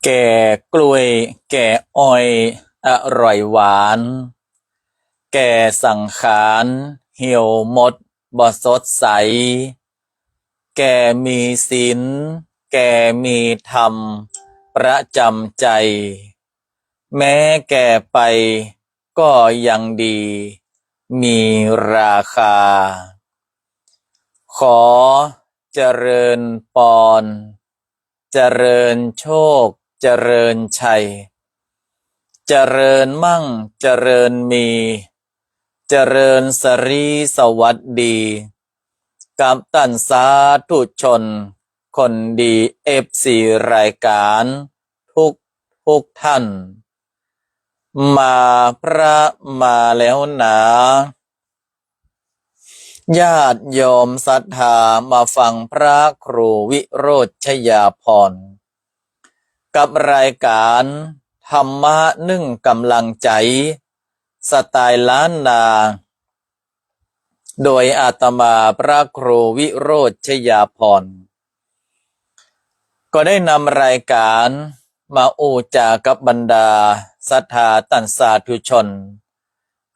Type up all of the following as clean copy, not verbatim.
แก่กล้วยแก่อ้อยอร่อยหวานแก่สังขารเหี่ยวหมดบ่สดใสแก่มีศีลแก่มีธรรมประจำใจแม้แก่ไปก็ยังดีมีราคาขอเจริญปอนเจริญโชคเจริญชัยเจริญมั่งเจริญมีเจริญสรีสวัสดีกับตันสาธุชนคนดีFCรายการทุกท่านมาพระมาแล้วนะญาติโยมศรัทธามาฟังพระครูวิโรจน์ชยาภรณ์กับรายการธรรมะนึ่งกำลังใจสไตล์ล้านนาโดยอาตมาพระครูวิโรจน์ชยาภรณ์ก็ได้นำรายการมาอูจากับบรรดาศรัทธาตันสาธุชน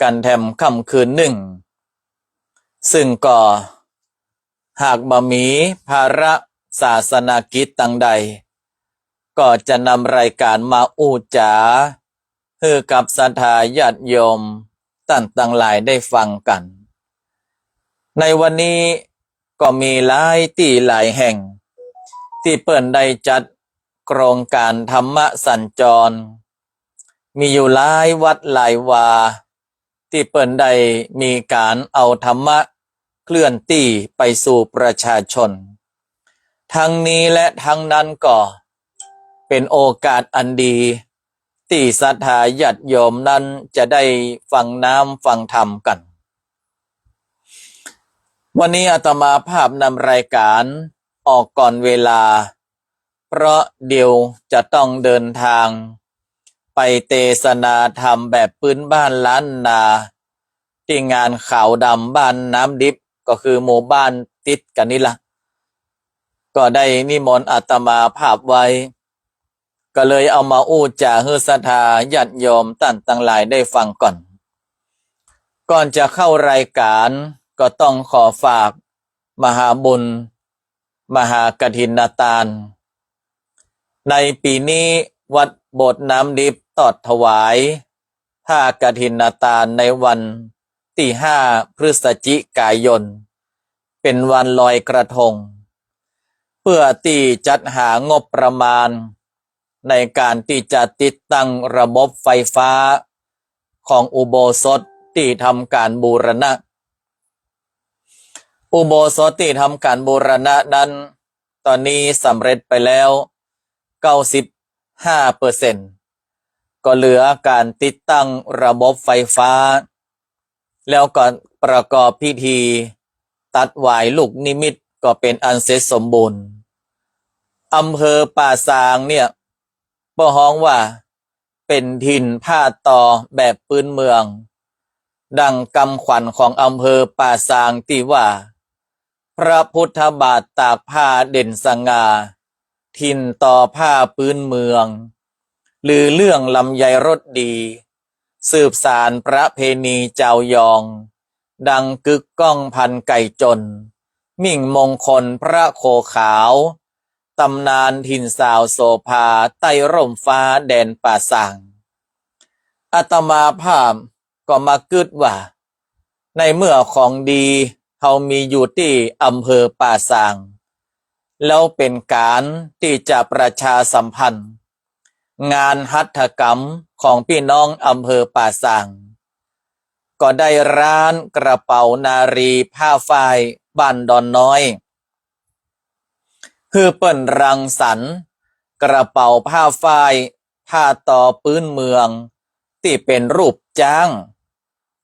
กันแถมค่ำคืนหนึ่งซึ่งก็หากบ่มีภาระศาสนากิจต่างใดก็จะนำรายการมาอูจาให้กับศรัทธาญาติโยมต่างหลายได้ฟังกันในวันนี้ก็มีหลายที่หลายแห่งที่เปิ้นได้จัดโครงการธรรมะสัญจรมีอยู่หลายวัดหลายวาที่เปิ้นได้มีการเอาธรรมะเคลื่อนที่ไปสู่ประชาชนทั้งนี้และทั้งนั้นก็เป็นโอกาสอันดีที่ศรัทธาญาติโยมนั้นจะได้ฟังน้ำฟังธรรมกันวันนี้อาตมาภาพนำรายการออกก่อนเวลาเพราะเดี๋ยวจะต้องเดินทางไปเทศนาธรรมแบบพื้นบ้านล้านนาที่งานขาวดำบ้านน้ำดิบก็คือหมู่บ้านติดกันนี่ล่ะก็ได้นิมนต์อาตมาภาพไว้ก็เลยเอามาอู้จาให้ศรัทธาญาติโยมต่างหลายได้ฟังก่อนจะเข้ารายการก็ต้องขอฝากมหาบุญมหากฐินทานในปีนี้วัดโบสถ์น้ำดิบตอดถวายผ้ากฐินทานในวันที่5 พฤศจิกายนเป็นวันลอยกระทงเพื่อที่จัดหางบประมาณในการที่จะติดตั้งระบบไฟฟ้าของอุโบสถที่ทำการบูรณะอุโบสถที่ทำการบูรณะนั้นตอนนี้สำเร็จไปแล้ว95%ก็เหลือการติดตั้งระบบไฟฟ้าแล้วก็ประกอบพิธีตัดหวายลูกนิมิตก็เป็นอันเสร็จสมบูรณ์อำเภอป่าซางเนี่ยบ่ฮ้องว่าเป็นถิ่นผ้าตอแบบพื้นเมืองดังคำขวัญของอำเภอป่าซางที่ว่าพระพุทธบาทตากผ้าเด่นสง่าถิ่นต่อผ้าพื้นเมืองหรือเรื่องลำไยรสดีสืบสานประเพณีเจ้ายองดังกึกก้องพันไก่จนมิ่งมงคลพระโคขาวตำนานถิ่นสาวโสภาใต้ร่มฟ้าแดนป่าซางอาตมาภาพก็มากึดว่าในเมื่อของดีเขามีอยู่ที่อำเภอป่าซางแล้วเป็นการที่จะประชาสัมพันธ์งานหัตถกรรมของพี่น้องอำเภอป่าซางก็ได้ร้านกระเป๋านารีผ้าฝ้ายบ้านดอนน้อยคือเปิ้นรังสรรค์กระเป๋าผ้าฝ้ายผ้าตอพื้นเมืองที่เป็นรูปจ้าง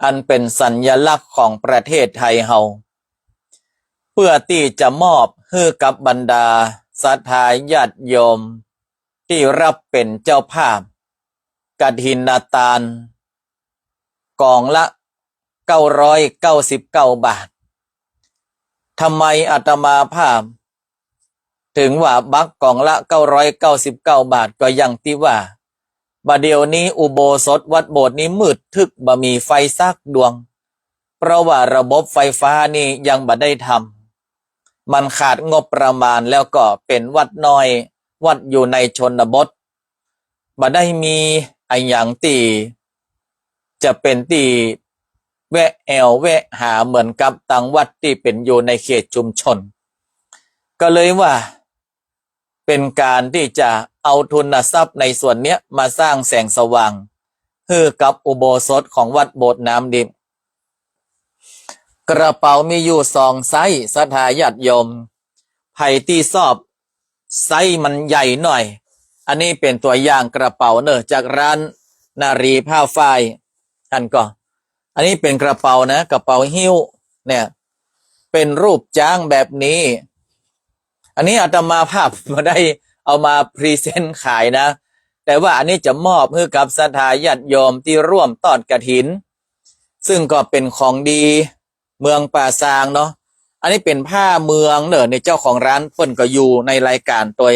อันเป็นสัญลักษณ์ของประเทศไทยเฮาเพื่อที่จะมอบให้กับบรรดาศรัทธาญาติโยมที่รับเป็นเจ้าภาพกฐินทานกองละ999 บาททำไมอาตมาภาพ ถึงว่าบักกล่องละ999 บาทก็ยังที่ว่าบัดเดี๋ยวนี้อุโบสถวัดโบสถ์นี้มืดทึกบ่มีไฟสักดวงเพราะว่าระบบไฟฟ้านี่ยังบ่ได้ทำมันขาดงบประมาณแล้วก็เป็นวัดน้อยวัดอยู่ในชนบทบ่ได้มีไอ้อย่างที่จะเป็นที่แวะแอวแวะหาเหมือนกับต่างวัดที่เป็นอยู่ในเขตชุมชนก็เลยว่าเป็นการที่จะเอาทุนทรัพย์ในส่วนเนี้ยมาสร้างแสงสว่างให้กับอุโบสถของวัดโบสถ์น้ำดิบกระเป๋ามีอยู่2ไซส์ศรัทธาญาติโยมไผ่ที่ชอบไซส์มันใหญ่หน่อยอันนี้เป็นตัวอย่างกระเป๋าเนอะจากร้านนารีผ้าฝ้ายท่านก็อันนี้เป็นกระเป๋านะกระเป๋าหิ้วเนี่ยเป็นรูปจ้างแบบนี้อันนี้อาตมาภาพมาได้เอามาพรีเซนต์ขายนะแต่ว่าอันนี้จะมอบให้กับศรัทธาญาติโยมที่ร่วมทอดกฐินซึ่งก็เป็นของดีเมืองป่าซางเนาะอันนี้เป็นผ้าเมืองเนอะในเจ้าของร้านเพิ่นก็อยู่ในรายการตัว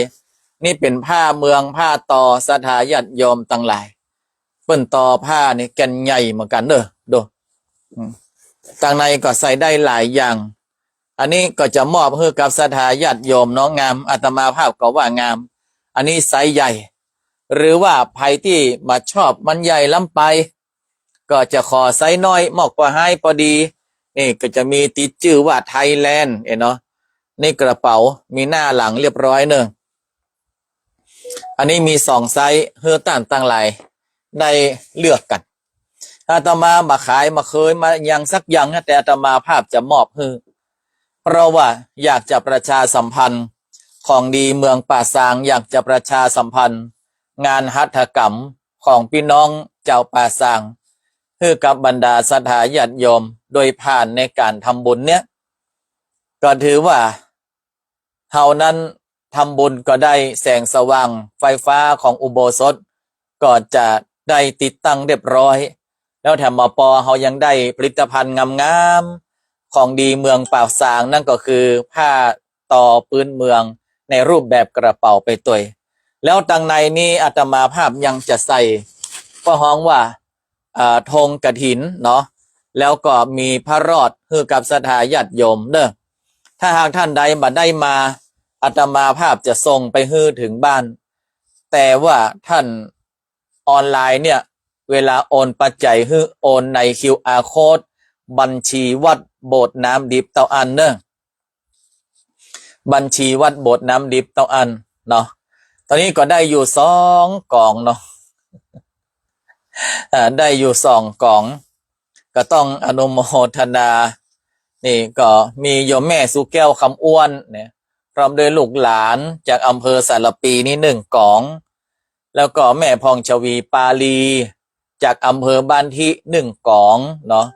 นี่เป็นผ้าเมืองผ้าตอศรัทธาญาติโยมตั้งหลายเปิ้นตอผ้านี่แก่นใหญ่เหมือนกันเนอะดูต่างในก็ใส่ได้หลายอย่างอันนี้ก็จะมอบให้กับศรัทธาญาติโยมน้องงามอาตมาภาพก็ว่างามอันนี้ไซส์ใหญ่หรือว่าใครที่มาชอบมันใหญ่ล้ำไปก็จะขอไซส์น้อยมอกกว่าให้พอดีนี่ก็จะมีติดชื่อว่าไทยแลนด์เนาะนี่กระเป๋ามีหน้าหลังเรียบร้อยเนอะอันนี้มี2ไซส์เฮือต่างตั้งหลายได้เลือกกันอาตมามาขายมาเคยมาอย่างสักอย่างแต่อาตมาภาพจะมอบให้เพราะว่าอยากจะประชาสัมพันธ์ของดีเมืองป่าซางอยากจะประชาสัมพันธ์งานหัตถกรรมของพี่น้องเจ้าป่าซางให้กับบรรดาศรัทธาญาติโยมโดยผ่านในการทำบุญเนี้ยก็ถือว่าเฮานั้นทำบุญก็ได้แสงสว่างไฟฟ้าของอุโบสถก็จะได้ติดตั้งเรียบร้อยแล้วแถมมป.เฮายังได้ผลิตภัณฑ์งามๆของดีเมืองป่าซางนั่นก็คือผ้าตอพื้นเมืองในรูปแบบกระเป๋าไปตัวแล้วตังในนี้อาตมาภาพยังจะใส่ก็ฮ้องว่าธงกฐินเนาะแล้วก็มีพระรอดให้กับศรัทธาญาติโยมเด้อถ้าหากท่านใดมาได้มาอาตมาภาพจะส่งไปให้ถึงบ้านแต่ว่าท่านออนไลน์เนี่ยเวลาโอนปัจจัยให้โอนใน QR Code บัญชีวัดโบสถ์น้ำดิบเตาอันเนอะบัญชีวัดโบสถ์น้ำดิบเตาอันเนาะตอนนี้ก็ได้อยู่2 กล่องเนาะได้อยู่2 กล่องก็ต้องอนุโมทนานี่ก็มีโยมแม่สุแก้วคำอ้วนเนี่ยพร้อมด้วยลูกหลานจากอำเภอสารปีนี่1 กล่องแล้วก็แม่พองชวีปาลีจากอำเภอบ้านที่1 กล่องเนาะ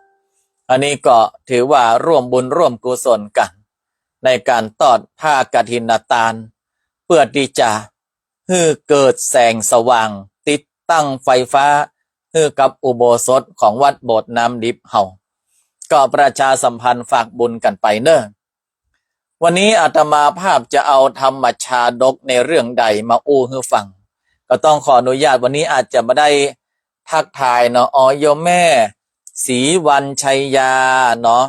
อันนี้ก็ถือว่าร่วมบุญร่วมกุศลกันในการทอดผ้ากฐินตาลเพื่อที่จะให้เกิดแสงสว่างติดตั้งไฟฟ้าให้กับอุโบสถของวัดโบสถ์น้ำดิบเฮาก็ประชาสัมพันธ์ฝากบุญกันไปเนอะวันนี้อาตมาภาพจะเอาธรรมชาดกในเรื่องใดมาอู้ให้ฟังก็ต้องขออนุญาตวันนี้อาจจะไม่ได้ทักทายเนาะโยมแม่ศรีวันชัยยาเนาะ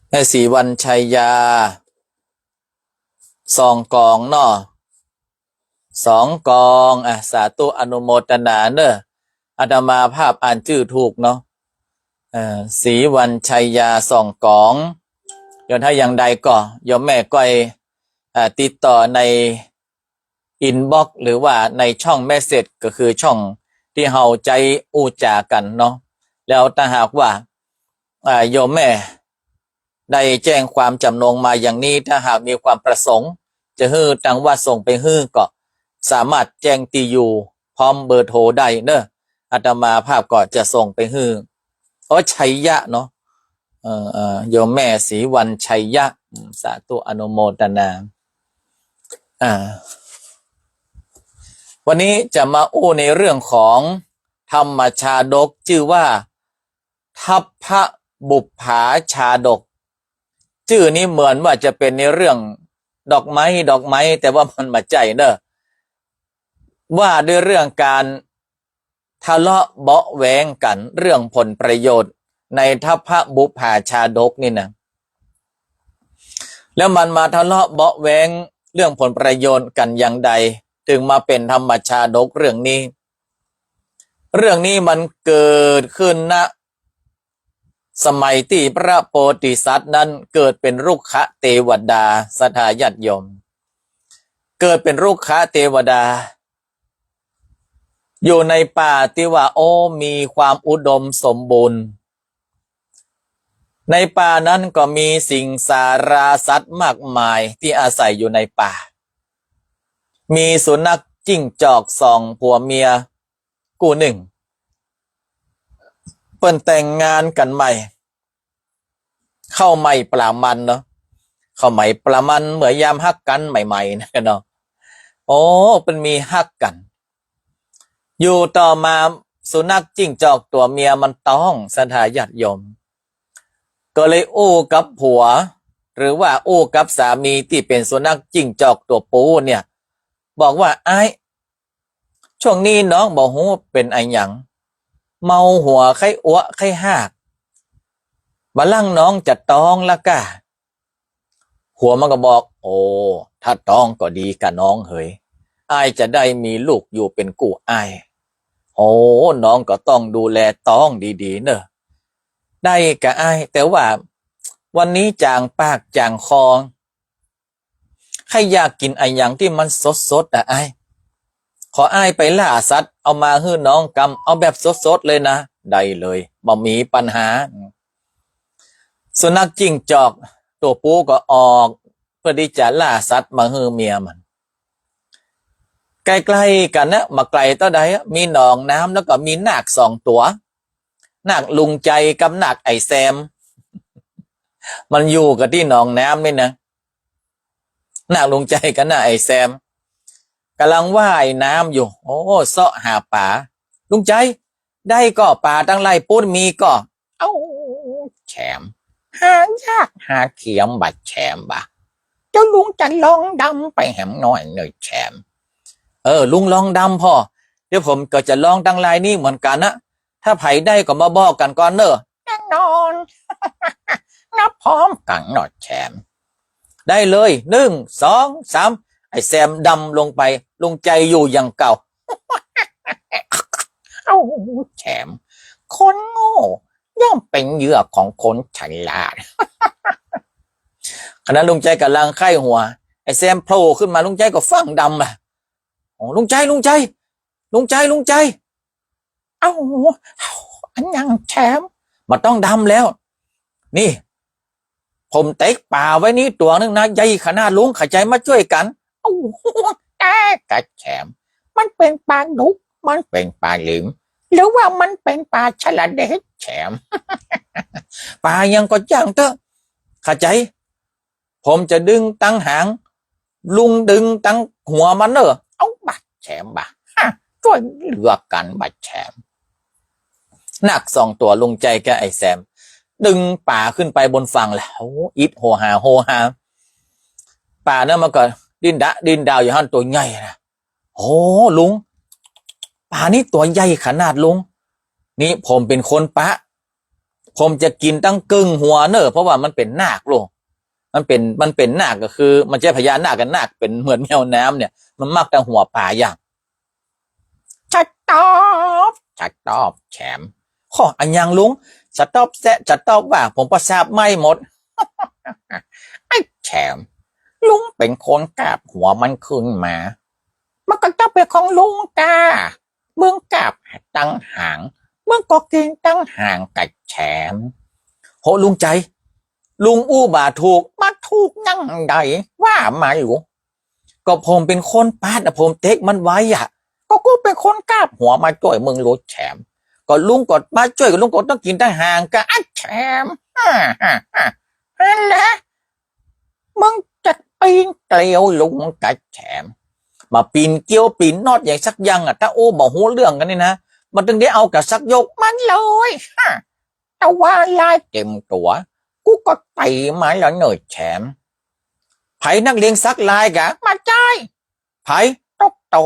แม่ศรีวันชัยยา2 กล่องเนาะ2 กล่องสาธุอนุโมทนาเนอะอาตมาภาพอ่านชื่อถูกเนาะศรีวันชัยยา2 กล่องเดี๋ยวถ้าอย่างใดก็โยมแม่ก็ติดต่อในอินบ็อกซ์หรือว่าในช่องเมสเสจก็คือช่องที่เฮาใจอู้จากันเนาะแล้วถ้าหากว่าโยมแม่ได้แจ้งความจำนงมาอย่างนี้ถ้าหากมีความประสงค์จะให้ทางวัดส่งไปให้ก็สามารถแจ้งที่อยู่พร้อมเบอร์โทรได้เนอะอาตมาภาพก็จะส่งไปให้ชัยยะเนาะโยมแม่ศรีวันชัยยะสาธุอนุโมทนาวันนี้จะมาอู้ในเรื่องของธรรมชาดกชื่อว่าทัพพระบุปผาชาดกชื่อนี้เหมือนว่าจะเป็นในเรื่อง ดอกไม้แต่ว่ามันมาใจเนอะว่าด้วยเรื่องการทะเลาะเบาะแว้งกันเรื่องผลประโยชน์ในทัพพระบุพาชาดกนี่นะแล้วมันมาทะเลาะเบาะแว้งเรื่องผลประโยชน์กันอย่างใดถึงมาเป็นธรรมชาดกเรื่องนี้มันเกิดขึ้นณสมัยที่พระโพธิสัตว์นั้นเกิดเป็นรุกขเทวดาสทาญาติโยมเกิดเป็นรุกขเทวดาอยู่ในป่าที่ว่าโอ้มีความอุดมสมบูรณ์ในป่านั้นก็มีสิ่งสาราสัตว์มากมายที่อาศัยอยู่ในป่ามีสุนัขจิ้งจอกสองผัวเมียคู่หนึ่งเปิ้นแต่งงานกันใหม่เข้าใหม่ปลามันเนาะเข้าใหม่ปลามันเหมือนยามฮักกันใหม่ๆนะเนาะโอ้เป็นมีฮักกันอยู่ต่อมาสุนัขจิ้งจอกตัวเมียมันต้องสถาญาติโยมก็เลยอู้กับผัวหรือว่าอู้กับสามีที่เป็นสุนัขจิ้งจอกตัวปูเนี่ยบอกว่าไอ้ช่วงนี้น้องบอกหูเป็นไอ้หยังเมาหัวไข้อ้วไข้หากบัลลังน้องจะต้องละกะหัวมันก็บอกโอ้ถ้าต้องก็ดีกับน้องเฮ้ยอ้ายจะได้มีลูกอยู่เป็นกูอ้ายโอ้น้องก็ต้องดูแลต้องดีๆเนอะได้กับอ้ายแต่ว่าวันนี้จางปากจางคอใครอยากกินไอ้หยังที่มันสดๆอ่ะอ้ายขออ้ายไปล่าสัตว์เอามาให้น้องกำเอาแบบสดๆเลยนะได้เลยบ่มีปัญหาสุนัขจิ้งจอกตัวปูก็ออกเพื่อที่จะล่าสัตว์มาให้เมียมันใกล้ๆกันนะมาไกลต่อใดมีหนองน้ำแล้วก็มีนาคสองตัวนาคลุงใจกับนาคไอแซมมันอยู่กับที่หนองน้ำนี่นะนาคลุงใจกับนาคไอแซมกำลังว่ายน้ำอยู่โอ้เสาะหาป่าลุงใจได้ก็ป่าตั้งไรปุ้นมีก็เอ้าแฉมหายากหาเขียมบัดแฉมบ่ะเจ้าลุงจะลองดำไปแหมน้อยหน่อยแฉมลุงลองดำพ่อเดี๋ยวผมก็จะลองตั้งลายนี้เหมือนกันนะถ้าไผได้ก็มาบอกกันก่อนเนอะแน่นอน นับพร้อมกันหน่อยแฉมได้เลย1 2 3ไอ้แซมดำลงไปลุงใจอยู่อย่างเก่า เอ้าแฉมคนโง่ย่อมเป็นเหยื่อของคนฉลาด ขณะลุงใจกำลังไข้หัวไอ้แซมโผล่ขึ้นมาลุงใจก็ฟังดำอ่ะโอ้ลุงใจเอ้าอันยังแฉมมาต้องดำแล้วนี่ผมเต็กป่าไว้นี่ตัวนึงนะใหญ่ขนาดลุงขใจมาช่วยกันเอ้าแต่กระแฉมมันเป็นปลาดุกมันเป็นปลาหลิมหรือว่ามันเป็นปลาฉลาดเด็กแฉม ปลายังก็ย่างเถอะขใจผมจะดึงตั้งหางลุงดึงตั้งหัวมันเนอะเอาบัดแฉมบ่ะช่วยเลือกกันบัดแฉมหนักสองตัวลุงใจแกไอ้แซมดึงป่าขึ้นไปบนฝั่งแล้วอิดโหหาป่าเนี่ยมันก็ดินดาวอยู่หันตัวใหญ่นะโอ้ลุงป่านี้ตัวใหญ่ขนาดลุงนี่ผมเป็นคนปะผมจะกินตั้งกึ่งหัวเนอะเพราะว่ามันเป็นนาคลุงมันเป็นนาคก็คือมันจะพญานาคกันนาคเป็นเหมือนแมวน้ำเนี่ยมันมักแต่หัวป่าอย่างชัดตอบแฉมข้ออันยังลุงจะตอบว่าผมประสาบไม่หมด ไอ้แฉมลุงเป็นคนกาบหัวมันขึ้นมามันก็ต้องเป็นของลุงกาเมืองกาบตั้งหางเมืองก็กินตั้งห่างกับแฉมโหลุงใจลุงอู้บ่าถูกมาถูกนั่งใดว่ามาอยู่ก็ผมเป็นคนปาดนะผมเทคมันไว้อะก็กูเป็นคนกาบหัวมาช่วยมึงรู้แฉมก็ลุงกดมาช่วยกับลุงกดต้องกินตั้งห่างกับไอ้แฉมนั่นแหละมึงจะปีนเกลียวลุงกับแฉมมาปีนเกี้ยวปีนนอดอย่างสักยังอ่ะถ้าโอ้บอกหูเรื่องกันนี่นะมันถึงได้เอากับสักยกมันเลยแต่ว่าลายเต็มตัวกูก็ไต่มาแล้วหน่อยแฉม ไผนักเลงซักลายกะมาใจไผตกโต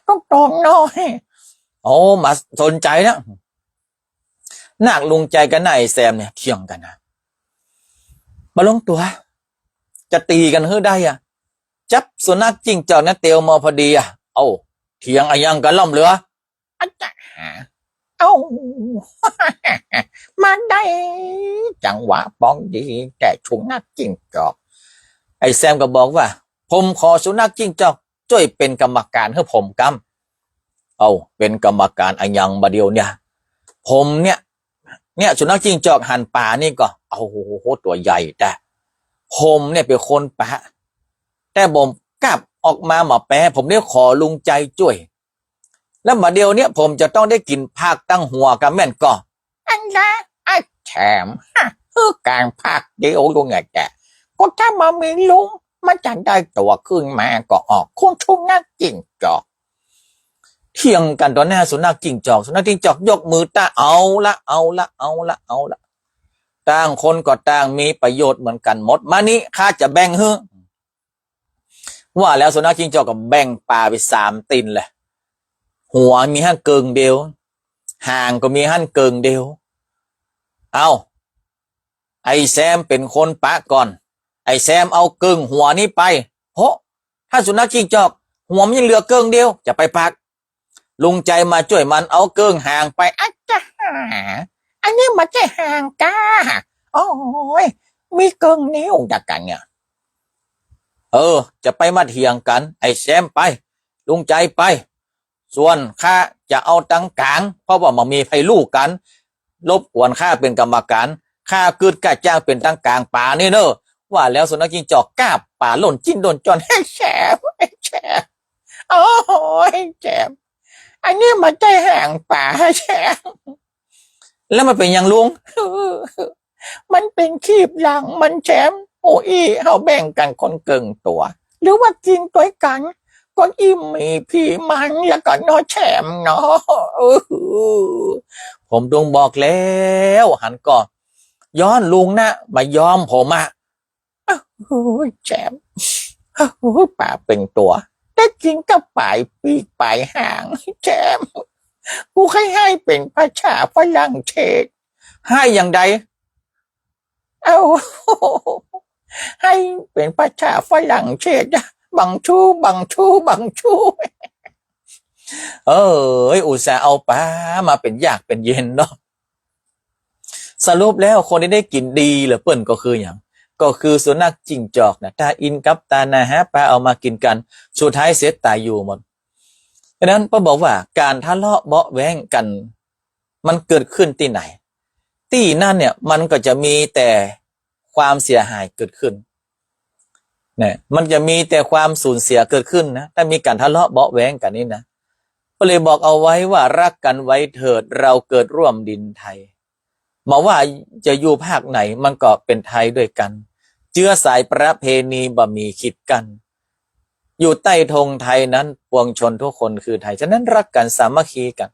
ตกโตน้อยโอ้มาสนใจนะนักลุงใจกันนายแซมเนี่ยเถียงกันนะมาลงตัวจะตีกันเฮ้ได้อ่ะจับสุนัขจิ้งจอกนะเตียวมาพอดีอ่ะเอาเถียงอะไรยังกันล่ำเหลืออาจารย์เอามาได้จังหวะป้องดีแต่สุนัขจิ้งจอกไอ้แซมก็บอกว่าผมขอสุนัขจิ้งจอกช่วยเป็นกรรมการให้ผมกำเอาเป็นกรรมการอะไรยังมาเดียวเนี่ยผมเนี่ยสุนัขจิ้งจอกหันป่านี่ก็เอาโหตัวใหญ่แต่ผมเนี่ยเป็นคนปะแต่ผมกลับออกมาหมาแปะผมได้ขอลุงใจช่วยแล้วมาเดียวเนี่ยผมจะต้องได้กินภาคตั้งหัวกับแม่นก็อันละไอ้แถมคือกลางภาคเดียวลุงไงแกก็ถ้ามามีลุงมันจะได้ตัวขึ้นมาก็ออกคุ้งชุนนักจิ้งจอกเถียงกันตอนหน้าสุนัขจิ้งจอกยกมือตาเอาละต่างคนก็ต่างมีประโยชน์เหมือนกันหมดมานี้ข้าจะแบ่งเฮ้ว่าแล้วสุนัขจิ้งจอกก็แบ่งปลาไป3ตีนเลยหัวมีหั่นเกิงเดียวหางก็มีหั่นเกิงเดียวเอาไอ้แซมเป็นคนปะก่อนไอ้แซมเอาเกิงหัวนี้ไปโหถ้าสุนัขจิ้งจอกหัวมันยังเหลือเกิงเดียวจะไปปักลุงใจมาช่วยมันเอาเกิงหางไปอาจารย์อันนี้มันจะหางก้าโอ้ยมีเกิงนิ้วจากกันเนี่ยจะไปมาเถียงกันไอ้แซมไปลุงใจไปส่วนข้าจะเอาตั้งกลางเพราะว่ามันมีไฟลูกกันรบกวนข้าเป็นกรรมการข้าเกิดกะจ้างเป็นตั้งกลางป่านี่เนอะว่าแล้วสุนัขจิ้งจอกกาบป่าหล่นจิ้นโดนจอนให้แฉบโอ้ยแฉบอันนี้มันใจห่างป่าแฉบแล้วมันเป็นยังลุงมันเป็นคีบหลังมันแฉมโอ้ยเขาแบ่งกันคนเกิงตัวหรือว่ากินตัวกันคนอิ่มมีพี่มันแล้วก็นอแฉมเนาะผมดวงบอกแล้วหันก่อนย้อนลุงนะมายอมผมอ่ะโอ้ยแฉมโอ้ยป่าเป็นตัวแต่จริงก็ปลายปีกปลายหางแฉมกูให้เป็นภาษาฝรั่งเศสให้อย่างใดเอาให้เป็นภาษาฝรั่งเศสบังชูอุตส่าห์เอาปลามาเป็นยากเป็นเย็นเนาะสรุปแล้วคนที่ได้กินดีหรือเปิ้นก็คืออย่างก็คือสุนัขจิ้งจอกนะตาอินกับตานาฮะปลาเอามากินกันสุดท้ายเสียตายอยู่หมดดังนั้นป้าบอกว่าการทะเลาะเบาะแว้งกันมันเกิดขึ้นที่ไหนที่นั่นเนี่ยมันก็จะมีแต่ความเสียหายเกิดขึ้นเนี่ยมันจะมีแต่ความสูญเสียเกิดขึ้นนะถ้ามีการทะเลาะเบาะแว้งกันนี่นะก็เลยบอกเอาไว้ว่ารักกันไว้เถิดเราเกิดร่วมดินไทยมาว่าจะอยู่ภาคไหนมันก็เป็นไทยด้วยกันเชื้อสายประเพณีบ่มีคิดกันอยู่ใต้ธงไทยนั้นปวงชนทุกคนคือไทยฉะนั้นรักกันสามัคคีกัน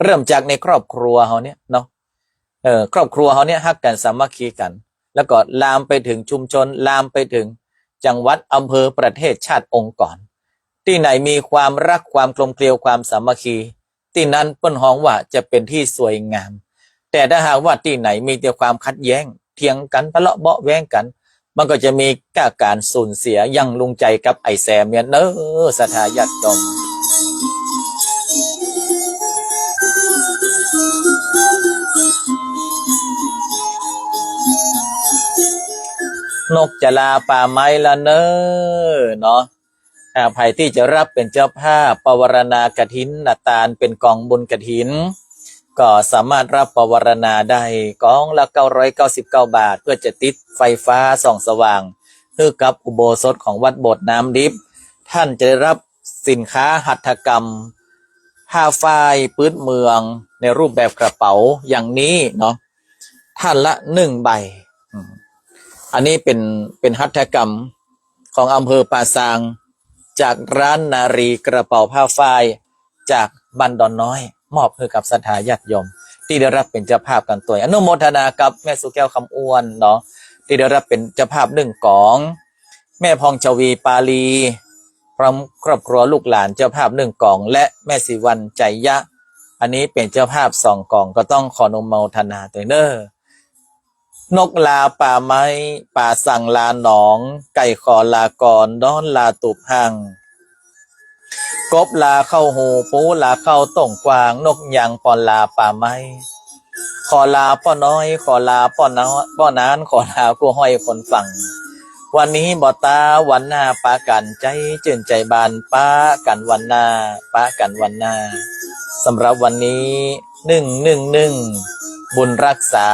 เริ่มจากในครอบครัวเขาเนี่ยเนาะครอบครัวเขาเนี่ยฮักกันสามัคคีกันแล้วก็ลามไปถึงชุมชนลามไปถึงจังหวัดอำเภอประเทศชาติองค์กรที่ไหนมีความรักความกลมเกลียวความสามัคคีที่นั้นเปิ้นฮ้องว่าจะเป็นที่สวยงามแต่ถ้าหากว่าที่ไหนมีแต่ความขัดแย้งเถียงกันทะเลาะเบาะแว้งกันมันก็จะมีการสูญเสียอย่างลุงใจกับไอ้แซมเนี่ยเนอะสถาญาติโยมนกจะลาป่าไม้ละเนอเนาะใครที่จะรับเป็นเจ้าภาพปวารณากฐินนาตาลเป็นกองบุญกฐินก็สามารถรับปวารณาได้กองละ999 บาทเพื่อจะติดไฟฟ้าส่องสว่างเพื่อกับอุโบสถของวัดโบสถ์น้ำดิบท่านจะได้รับสินค้าหัตถกรรมผ้าฝ้ายพื้นเมืองในรูปแบบกระเป๋าอย่างนี้เนาะท่านละ1 ใบอันนี้เป็นหัตถกรรมของอำเภอป่าซางจากร้านนารีกระเป๋าผ้าฝ้ายจากบ้านดอนน้อยมอบให้กับศรัทธาญาติโยมที่ได้รับเป็นเจ้าภาพกันตัวอนุโมทนากับแม่สุแก้วคำอ้วนเนาะ ที่ได้รับเป็นเจ้าภาพ1 กอง แม่พองชวีปาลีพร้อมครอบครัวลูกหลานเจ้าภาพ1 กองและแม่สิวันใจยะอันนี้เป็นเจ้าภาพ2 กองก็ต้องขออนุโมทนาด้วยเด้อนกลาป่าไม้ป่าสั่งลาหนองไก่ขอลากรดอนลาตุบหังกบลาเข้าหูปูลาเข้าต่งกวางนกยังปอนลาป่าไม้ขอลาป้อน้อยขอลาป้อน้าป้อนานขอลากูห้อยคนฟังวันนี้บ่ตาวันหน้าปากันใจจื่นใจบานปากันวันหน้าปากันวันหน้าสำหรับวันนี้111บุญรักษา